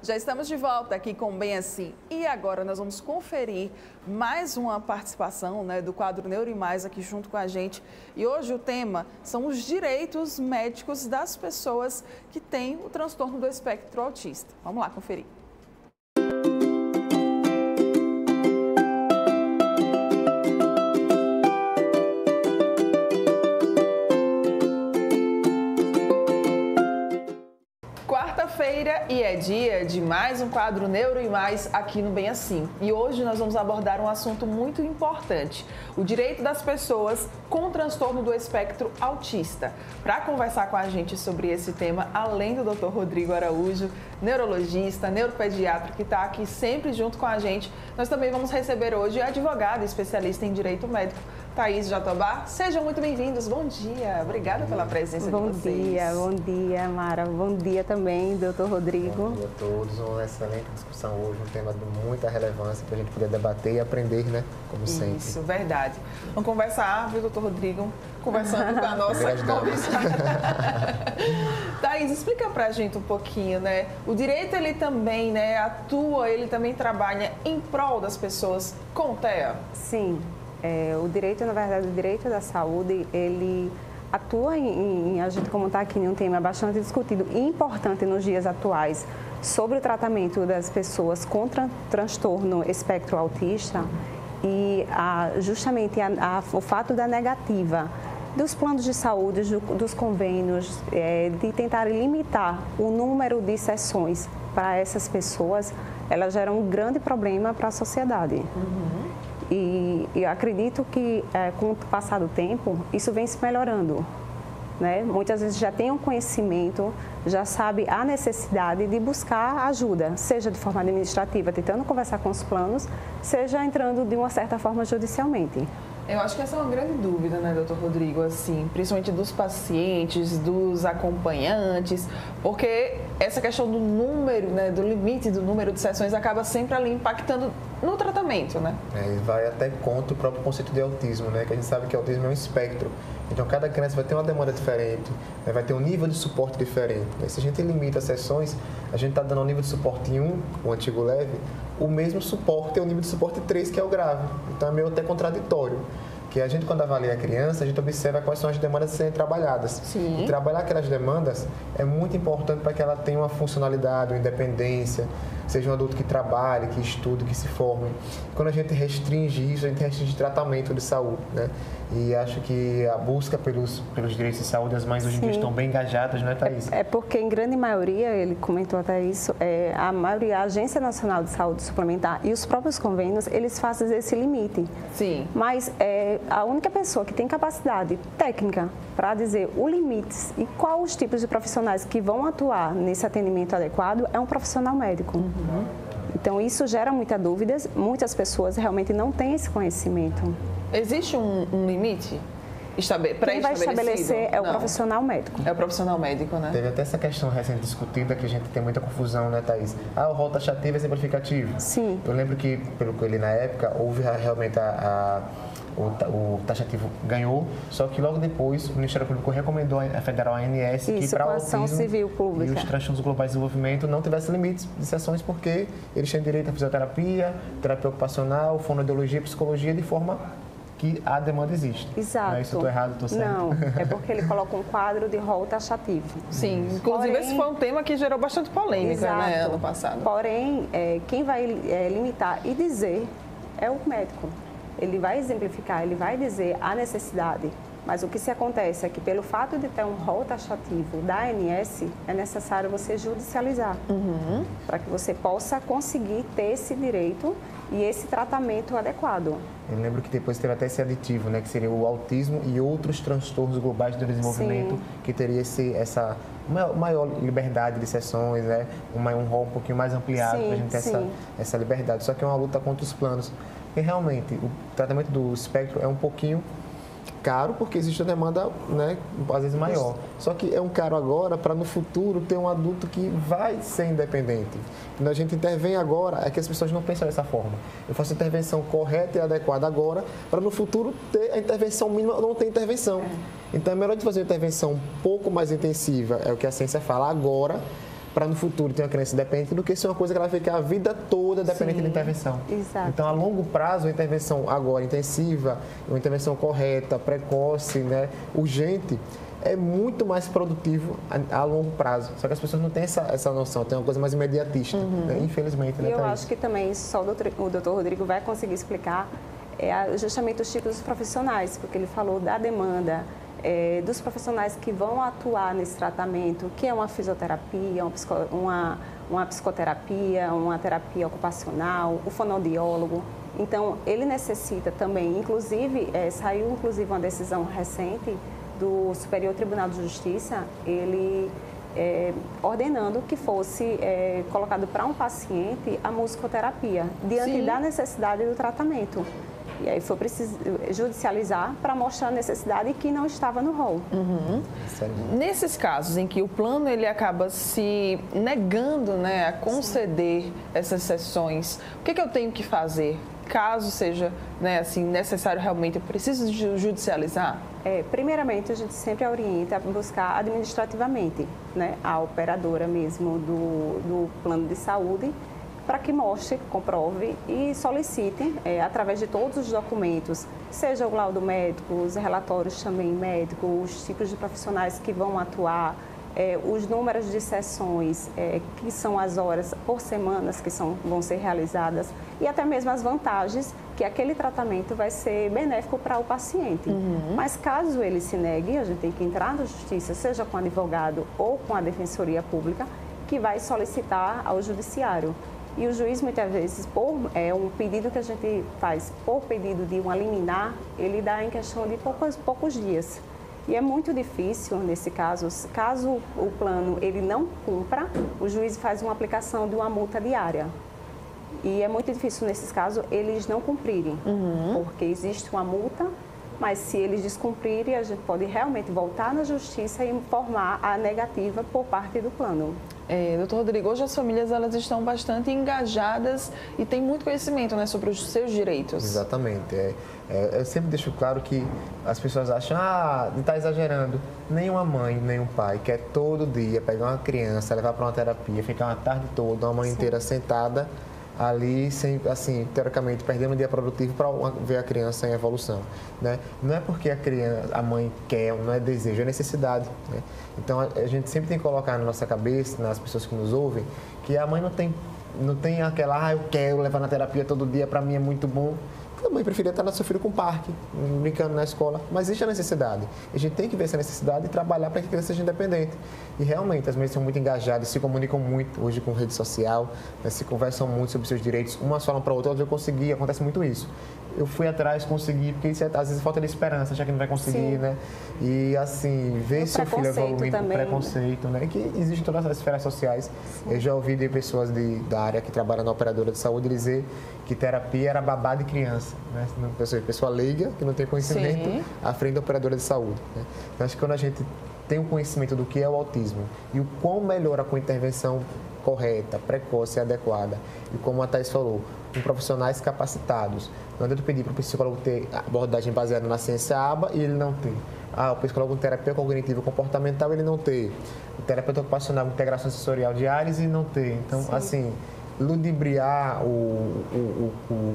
Já estamos de volta aqui com Bem Assim e agora nós vamos conferir mais uma participação, né, do quadro Neuro e Mais aqui junto com a gente. E hoje o tema são os direitos médicos das pessoas que têm o transtorno do espectro autista. Vamos lá conferir. Quarta-feira e é dia de mais um quadro Neuro e Mais aqui no Bem Assim. E hoje nós vamos abordar um assunto muito importante, o direito das pessoas com transtorno do espectro autista. Para conversar com a gente sobre esse tema, além do Dr. Rodrigo Araújo, neurologista, neuropediatra, que está aqui sempre junto com a gente, nós também vamos receber hoje a advogada especialista em direito médico, Thaís Jatobá. Sejam muito bem-vindos. Bom dia. Obrigada pela presença de vocês. Bom dia, Mara. Bom dia também, doutor Rodrigo. Bom dia a todos. Uma excelente discussão hoje, um tema de muita relevância para a gente poder debater e aprender, né? Como sempre. Isso, verdade. Vamos conversar, viu, doutor Rodrigo? Conversando com a nossa convidada. Thaís, explica pra gente um pouquinho, né? O direito, ele também, né, atua, ele também trabalha em prol das pessoas com TEA? Sim. O direito, na verdade, o direito da saúde, ele atua a gente, como está aqui em um tema bastante discutido e importante nos dias atuais, sobre o tratamento das pessoas com transtorno espectro autista e justamente o fato da negativa dos planos de saúde, dos convênios, de tentarem limitar o número de sessões para essas pessoas, ela gera um grande problema para a sociedade. Uhum. E eu acredito que, com o passar do tempo, isso vem se melhorando, né? Muitas vezes já tem um conhecimento, já sabe a necessidade de buscar ajuda, seja de forma administrativa, tentando conversar com os planos, seja entrando de uma certa forma judicialmente. Eu acho que essa é uma grande dúvida, né, doutor Rodrigo, assim, principalmente dos pacientes, dos acompanhantes, porque essa questão do número, né, do limite do número de sessões acaba sempre ali impactando no tratamento, né? E vai até contra o próprio conceito de autismo, né, que a gente sabe que o autismo é um espectro. Então, cada criança vai ter uma demanda diferente, né, vai ter um nível de suporte diferente. E se a gente limita as sessões, a gente está dando ao nível de suporte 1, o antigo leve, o mesmo suporte é o nível de suporte 3, que é o grave. Então, é meio até contraditório. Que a gente, quando avalia a criança, a gente observa quais são as demandas a serem trabalhadas. Sim. E trabalhar aquelas demandas é muito importante para que ela tenha uma funcionalidade, uma independência, seja um adulto que trabalhe, que estude, que se forme. Quando a gente restringe isso, a gente restringe tratamento de saúde, né? E acho que a busca pelos direitos de saúde, as mães hoje em dia estão bem engajadas, não é, Thaís? É porque, em grande maioria, ele comentou até isso, a maioria, a Agência Nacional de Saúde Suplementar e os próprios convênios, eles fazem esse limite. Sim. Mas a única pessoa que tem capacidade técnica para dizer o limite e quais os tipos de profissionais que vão atuar nesse atendimento adequado é um profissional médico. Uhum. Então, isso gera muitas dúvidas, muitas pessoas realmente não têm esse conhecimento. Existe um limite pré-estabelecido? Quem vai estabelecer é o profissional médico. É o profissional médico, né? Teve até essa questão recente discutida que a gente tem muita confusão, né, Thaís? O rol taxativo é exemplificativo. Sim. Eu lembro que, pelo que eu li na época, houve realmente o taxativo ganhou, só que logo depois o Ministério Público recomendou à Federal ANS que para o autismo civil pública e os transtornos globais de desenvolvimento não tivesse limites de sessões, porque eles têm direito à fisioterapia, terapia ocupacional, fonoaudiologia, psicologia, de forma que a demanda existe. Exato. Não é isso, eu estou errado, estou certo? Não, é porque ele coloca um quadro de rol taxativo. Sim, inclusive esse foi um tema que gerou bastante polêmica, né, ano passado. Porém, quem vai limitar e dizer é o médico. Ele vai exemplificar, ele vai dizer a necessidade, mas o que se acontece é que pelo fato de ter um rol taxativo da ANS, é necessário você judicializar, para que você possa conseguir ter esse direito e esse tratamento adequado. Eu lembro que depois teve até esse aditivo, né, que seria o autismo e outros transtornos globais do desenvolvimento, sim, que teria essa maior liberdade de sessões, né, um rol um pouquinho mais ampliado para a gente ter essa liberdade. Só que é uma luta contra os planos. Porque realmente o tratamento do espectro é um pouquinho Caro porque existe uma demanda, né, às vezes maior. Só que é um caro agora para no futuro ter um adulto que vai ser independente. Quando a gente intervém agora, é que as pessoas não pensam dessa forma. Eu faço a intervenção correta e adequada agora para no futuro ter a intervenção mínima ou não ter intervenção. Então é melhor de fazer uma intervenção um pouco mais intensiva, é o que a ciência fala agora, para no futuro ter uma criança independente, do que ser uma coisa que ela vai ficar a vida toda dependente de intervenção. Exato. Então, a longo prazo, a intervenção agora intensiva, uma intervenção correta, precoce, né, urgente, é muito mais produtivo a longo prazo. Só que as pessoas não têm essa noção, tem uma coisa mais imediatista, né, infelizmente. E eu acho que também só o doutor Rodrigo vai conseguir explicar justamente os tipos profissionais, porque ele falou da demanda, dos profissionais que vão atuar nesse tratamento, que é uma fisioterapia, uma psicoterapia, uma terapia ocupacional, o fonoaudiólogo. Então, ele necessita também, inclusive, saiu uma decisão recente do Superior Tribunal de Justiça, ele ordenando que fosse colocado para um paciente a musicoterapia, diante da necessidade do tratamento. E aí foi preciso judicializar para mostrar a necessidade que não estava no rol. Nesses casos em que o plano ele acaba se negando, né, a conceder essas sessões, o que eu tenho que fazer? Caso seja, né, assim, necessário realmente, eu preciso judicializar? Primeiramente, a gente sempre orienta a buscar administrativamente, né, a operadora mesmo do plano de saúde, para que mostre, comprove e solicite, através de todos os documentos, seja o laudo médico, os relatórios também médicos, os tipos de profissionais que vão atuar, os números de sessões, que são as horas por semanas que vão ser realizadas e até mesmo as vantagens que aquele tratamento vai ser benéfico para o paciente. Mas caso ele se negue, a gente tem que entrar na justiça, seja com o advogado ou com a defensoria pública, que vai solicitar ao judiciário. E o juiz, muitas vezes, um pedido que a gente faz por pedido de uma liminar, ele dá em questão de poucos dias. E é muito difícil, nesse caso o plano ele não cumpra, o juiz faz uma aplicação de uma multa diária. E é muito difícil, nesses casos, eles não cumprirem, porque existe uma multa, mas se eles descumprirem, a gente pode realmente voltar na justiça e informar a negativa por parte do plano. Doutor Rodrigo, hoje as famílias elas estão bastante engajadas e têm muito conhecimento, né, sobre os seus direitos. Exatamente. Eu sempre deixo claro que as pessoas acham, está exagerando. Nenhuma mãe, nenhum pai quer todo dia pegar uma criança, levar para uma terapia, ficar uma tarde toda, uma manhã inteira sentada ali, sem, assim, teoricamente, perdendo um dia produtivo para ver a criança em evolução, né? Não é porque a mãe quer, não é desejo, é necessidade, né? Então, a gente sempre tem que colocar na nossa cabeça, nas pessoas que nos ouvem, que a mãe não tem aquela, eu quero levar na terapia todo dia, para mim é muito bom. A mãe preferia estar no seu filho com o parque, brincando na escola, mas existe a necessidade. A gente tem que ver essa necessidade e trabalhar para que a criança seja independente. E realmente, as mães são muito engajadas, se comunicam muito hoje com rede social, né, se conversam muito sobre seus direitos, umas falam para a outra, eu consegui, acontece muito isso. Eu fui atrás, consegui, porque isso às vezes falta de esperança, achar que não vai conseguir, né? E assim, ver seu filho evoluindo, o preconceito, né? Que existe em todas as esferas sociais. Sim. Eu já ouvi de pessoas da área que trabalham na operadora de saúde dizer que terapia era babá de criança, né? Pessoa leiga, que não tem conhecimento, sim, à frente da operadora de saúde, né? Então, acho que quando a gente tem o conhecimento do que é o autismo e o quão melhora com intervenção correta, precoce e adequada, e como a Thaís falou, com profissionais capacitados. Não adianta pedir para o psicólogo ter abordagem baseada na ciência ABA e ele não ter. O psicólogo com terapia cognitiva comportamental ele não ter. O terapeuta ocupacional com integração sensorial de áreas e não ter. Então, sim, assim, ludibriar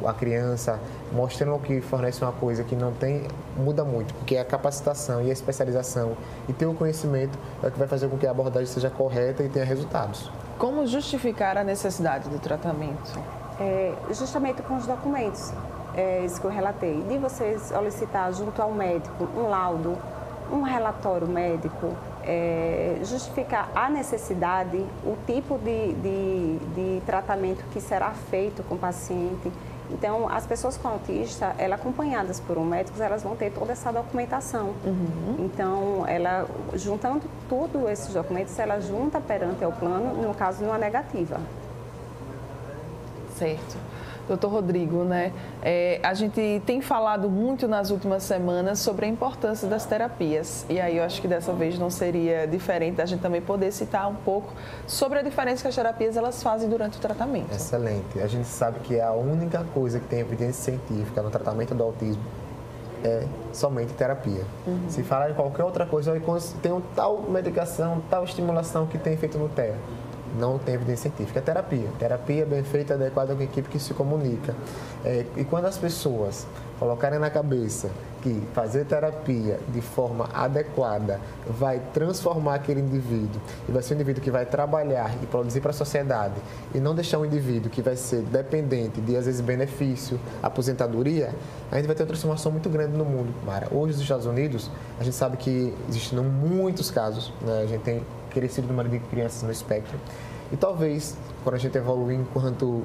a criança, mostrando que fornece uma coisa que não tem, muda muito, porque a capacitação e a especialização e ter o conhecimento é o que vai fazer com que a abordagem seja correta e tenha resultados. Como justificar a necessidade do tratamento? Justamente com os documentos, isso que eu relatei, de você solicitar junto ao médico um laudo, um relatório médico, justificar a necessidade, o tipo de tratamento que será feito com o paciente. Então, as pessoas com autista, acompanhadas por um médico, elas vão ter toda essa documentação. Então, juntando todos esses documentos, ela junta perante ao plano, no caso, numa negativa. Certo. Doutor Rodrigo, né? A gente tem falado muito nas últimas semanas sobre a importância das terapias. E aí eu acho que dessa vez não seria diferente da gente também poder citar um pouco sobre a diferença que as terapias elas fazem durante o tratamento. Excelente. A gente sabe que a única coisa que tem evidência científica no tratamento do autismo é somente terapia. Se falar em qualquer outra coisa, tem um tal medicação, tal estimulação que tem efeito no TEA. Não tem evidência científica. É terapia. Terapia bem feita, adequada com a equipe que se comunica. E quando as pessoas colocarem na cabeça que fazer terapia de forma adequada vai transformar aquele indivíduo e vai ser um indivíduo que vai trabalhar e produzir para a sociedade e não deixar um indivíduo que vai ser dependente de, às vezes, benefício, aposentadoria, a gente vai ter uma transformação muito grande no mundo, Mara. Hoje, nos Estados Unidos, a gente sabe que existem muitos casos, né? A gente tem crescido o número de crianças no espectro e talvez, quando a gente evoluir enquanto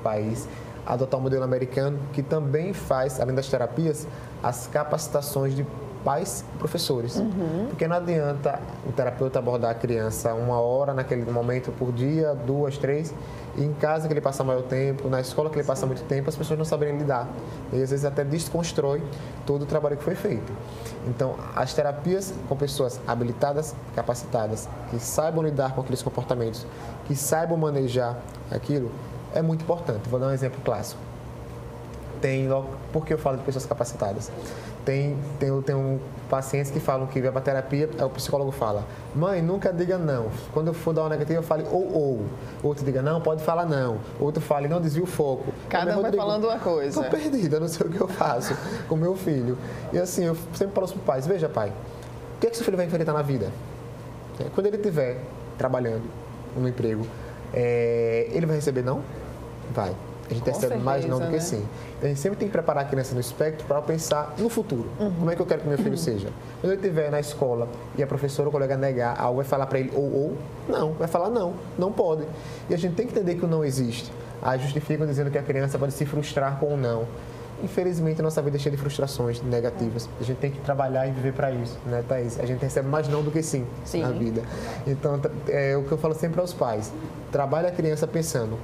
país, adotar um modelo americano que também faz, além das terapias, as capacitações de pais e professores. Porque não adianta o terapeuta abordar a criança 1 hora naquele momento por dia, 2, 3, e em casa que ele passa maior tempo, na escola que ele passa muito tempo, as pessoas não saberem lidar. E às vezes até desconstrói todo o trabalho que foi feito. Então, as terapias com pessoas habilitadas, capacitadas, que saibam lidar com aqueles comportamentos, que saibam manejar aquilo, é muito importante. Vou dar um exemplo clássico. Por que eu falo de pessoas capacitadas? Tem pacientes que falam que vai para terapia, aí o psicólogo fala: mãe, nunca diga não. Quando eu for dar uma negativa, eu fale ou. Outro diga não, pode falar não. Outro fale, não desvia o foco. Cada um vai falando uma coisa. Estou perdida, não sei o que eu faço com meu filho. E assim, eu sempre falo para os pais: veja, pai, o que é que seu filho vai enfrentar na vida? Quando ele estiver trabalhando no emprego, ele vai receber não? Vai. A gente recebe mais não do que sim. A gente sempre tem que preparar a criança no espectro para pensar no futuro. Como é que eu quero que meu filho seja? Quando ele estiver na escola e a professora ou o colega negar algo, vai falar para ele ou? Não. Vai falar não pode. E a gente tem que entender que o não existe. Aí justificam dizendo que a criança pode se frustrar com o não. Infelizmente, a nossa vida é cheia de frustrações negativas. A gente tem que trabalhar e viver para isso, né, Thaís? A gente recebe mais não do que sim na vida. Então, é o que eu falo sempre aos pais. Trabalhe a criança pensando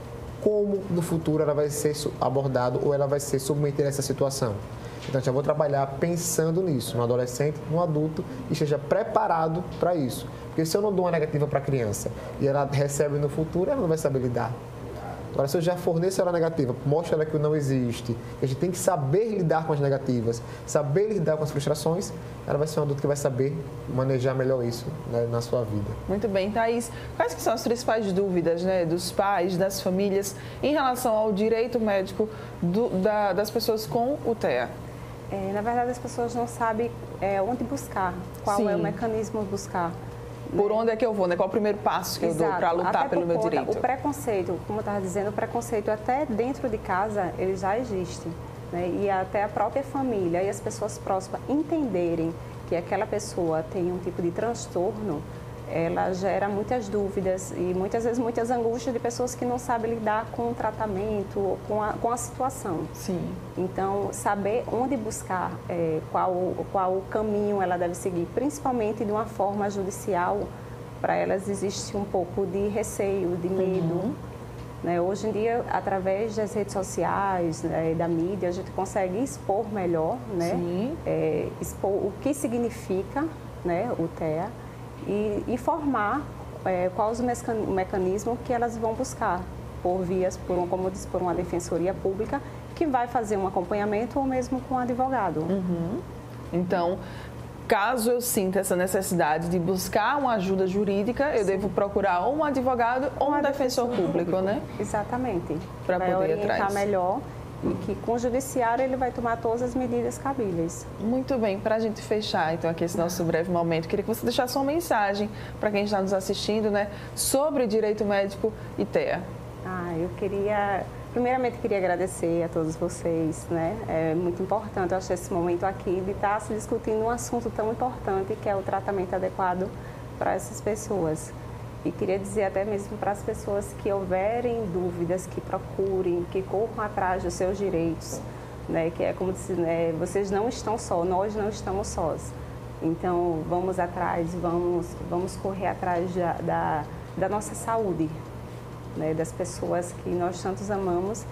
como no futuro ela vai ser abordada ou ela vai ser submetida a essa situação. Então, já vou trabalhar pensando nisso, no adolescente, no adulto, e esteja preparado para isso. Porque se eu não dou uma negativa para a criança e ela recebe no futuro, ela não vai saber lidar. Agora, se eu já forneço ela negativa, mostro ela que não existe, a gente tem que saber lidar com as negativas, saber lidar com as frustrações, ela vai ser um adulto que vai saber manejar melhor isso, né, na sua vida. Muito bem, Thaís. Quais que são as principais dúvidas, né, dos pais, das famílias, em relação ao direito médico das pessoas com o TEA? Na verdade, as pessoas não sabem onde buscar, qual é o mecanismo de buscar. Por onde é que eu vou, né? Qual é o primeiro passo que eu dou para lutar pelo meu direito? O preconceito, como eu estava dizendo, o preconceito até dentro de casa, ele já existe. Né? E até a própria família e as pessoas próximas entenderem que aquela pessoa tem um tipo de transtorno, ela gera muitas dúvidas e muitas vezes muitas angústias de pessoas que não sabem lidar com o tratamento ou com a situação. Sim. Então, saber onde buscar, qual o caminho ela deve seguir, principalmente de uma forma judicial, para elas existe um pouco de receio, de medo. Né? Hoje em dia, através das redes sociais, da mídia, a gente consegue expor melhor, né? Expor o que significa, né, o TEA, e informar quais os mecanismos que elas vão buscar por vias, como eu disse, por uma defensoria pública que vai fazer um acompanhamento ou mesmo com um advogado. Então, caso eu sinta essa necessidade de buscar uma ajuda jurídica, eu devo procurar ou um advogado ou um defensor público, né? Exatamente. Para poder ir atrás. Orientar melhor. E que com o judiciário ele vai tomar todas as medidas cabíveis. Muito bem, para a gente fechar então aqui esse nosso breve momento, queria que você deixasse uma mensagem para quem está nos assistindo, né, sobre direito médico e TEA. Primeiramente queria agradecer a todos vocês, né? É muito importante, eu acho, esse momento aqui de estar se discutindo um assunto tão importante que é o tratamento adequado para essas pessoas. E queria dizer até mesmo para as pessoas que houverem dúvidas, que procurem, que corram atrás dos seus direitos, né? Que é como se, né, vocês não estão só, nós não estamos sós. Então, vamos atrás, vamos correr atrás da nossa saúde, né? Das pessoas que nós tantos amamos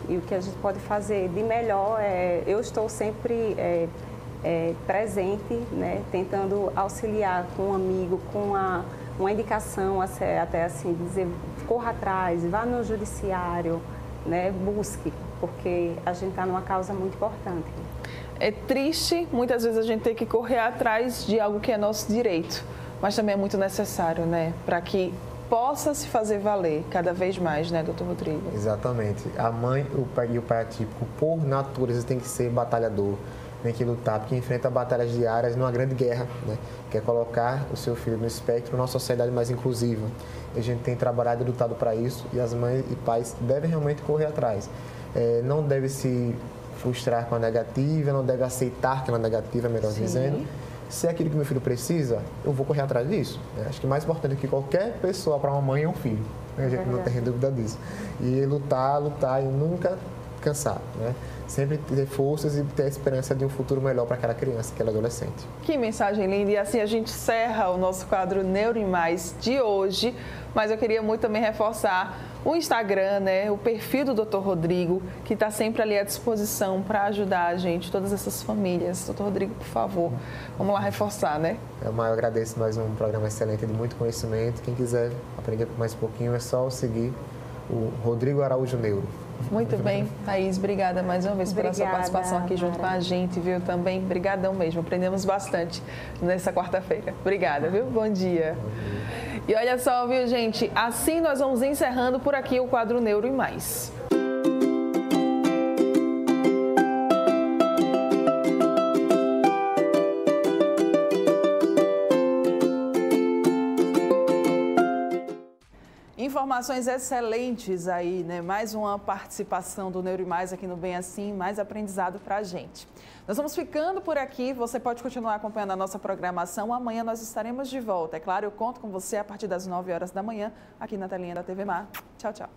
E o que a gente pode fazer de melhor eu estou sempre presente, né, tentando auxiliar com um amigo, com uma indicação, até assim, dizer, corra atrás, vá no judiciário, né, busque, porque a gente está numa causa muito importante. É triste, muitas vezes, a gente ter que correr atrás de algo que é nosso direito, mas também é muito necessário, né, para que possa se fazer valer cada vez mais, né, doutor Rodrigo? Exatamente. A mãe o pai e o pai atípico, por natureza, tem que ser batalhador, tem que lutar, porque enfrenta batalhas diárias numa grande guerra, né? Que é colocar o seu filho no espectro, numa sociedade mais inclusiva. A gente tem trabalhado e lutado para isso, e as mães e pais devem realmente correr atrás. Não deve se frustrar com a negativa, não deve aceitar que ela é negativa, melhor dizendo. Se é aquilo que meu filho precisa, eu vou correr atrás disso. Acho que mais importante do que qualquer pessoa para uma mãe é um filho. A gente não tem dúvida disso. E lutar e nunca cansar, né? Sempre ter forças e ter a esperança de um futuro melhor para aquela criança, aquele adolescente. Que mensagem linda! E assim a gente encerra o nosso quadro Neuro e Mais de hoje, mas eu queria muito também reforçar o Instagram, né? O perfil do Dr. Rodrigo, que está sempre ali à disposição para ajudar a gente, todas essas famílias. Dr. Rodrigo, por favor, vamos lá reforçar, né? Eu agradeço mais um programa excelente de muito conhecimento. Quem quiser aprender mais um pouquinho é só seguir o Rodrigo Araújo Neuro. Muito bem, Thaís, obrigada mais uma vez pela sua participação aqui junto com a gente, viu? Também, brigadão mesmo, aprendemos bastante nessa quarta-feira. Obrigada, viu? Bom dia. E olha só, viu, gente? Assim nós vamos encerrando por aqui o quadro Neuro e Mais. Informações excelentes aí, né? Mais uma participação do Neuro e Mais aqui no Bem Assim, mais aprendizado pra gente. Nós vamos ficando por aqui, você pode continuar acompanhando a nossa programação. Amanhã nós estaremos de volta. É claro, eu conto com você a partir das 9 horas da manhã aqui na telinha da TV Mar. Tchau, tchau.